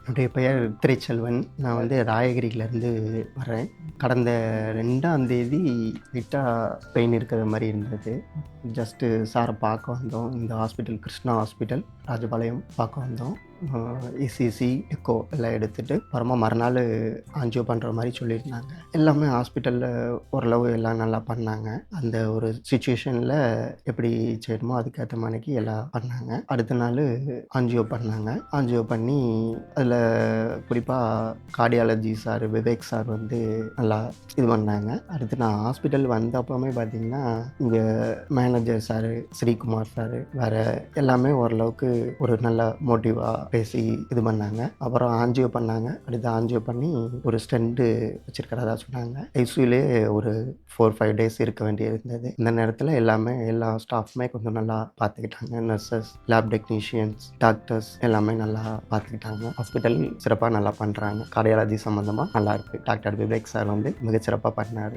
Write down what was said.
என்னுடைய பெயர் திரைச்செல்வன். நான் ராயகிரியிலேருந்து வர்றேன். கடந்த 2ஆம் தேதி லைட்டா பெயின் இருக்கிற மாரி இருந்தது. ஜஸ்ட்டு சார பார்க்க வந்தோம். இந்த ஹாஸ்பிட்டல் கிருஷ்ணா ஹாஸ்பிட்டல், ராஜபாளையம் பார்க்க வந்தோம். இசிசி, எக்கோ எல்லாம் எடுத்துட்டு, அப்புறமா மறுநாள் ஆஞ்சியோ பண்ணுற மாரி சொல்லியிருந்தாங்க. எல்லாமே ஹாஸ்பிட்டலில் ஓரளவு எல்லாம் நல்லா பண்ணாங்க. அந்த ஒரு சிச்சுவேஷனில் எப்படி செய்யணுமோ அதுக்கேற்ற மாரிக்கு எல்லாம் பண்ணாங்க. அடுத்த நாள் ஆஞ்சியோ பண்ணாங்க. ஆஞ்சியோ பண்ணி அதில் குறிப்பாக கார்டியாலஜி சார் விவேக் சார் நல்லா இது பண்ணாங்க. அடுத்து நான் ஹாஸ்பிட்டல் வந்தப்போவுமே பார்த்திங்கன்னா, இங்கே மேனேஜர் சார் ஸ்ரீகுமார் சார் வேறு எல்லாமே ஓரளவுக்கு ஒரு நல்ல மோட்டிவாக பேசி இது பண்ணாங்க. அப்புறம் ஆஞ்சியோ பண்ணாங்க. அடுத்து ஆஞ்சியோ பண்ணி ஒரு ஸ்டென்ட்டு வச்சுருக்கிறதா சொன்னாங்க. ஐசியூலே ஒரு 4-5 டேஸ் இருக்க வேண்டியது இருந்தது. இந்த நேரத்தில் எல்லா ஸ்டாஃப்மே கொஞ்சம் நல்லா பார்த்துக்கிட்டாங்க. நர்சஸ், லேப் டெக்னீஷியன்ஸ், டாக்டர்ஸ் எல்லாமே நல்லா பார்த்துக்கிட்டாங்க. ஹாஸ்பிட்டல் சிறப்பாக நல்லா பண்ணுறாங்க. கார்டியாலஜி சம்மந்தமாக நல்லாயிருக்கு. டாக்டர் விவேக் சார் மிகச்சிறப்பாக பண்ணார்.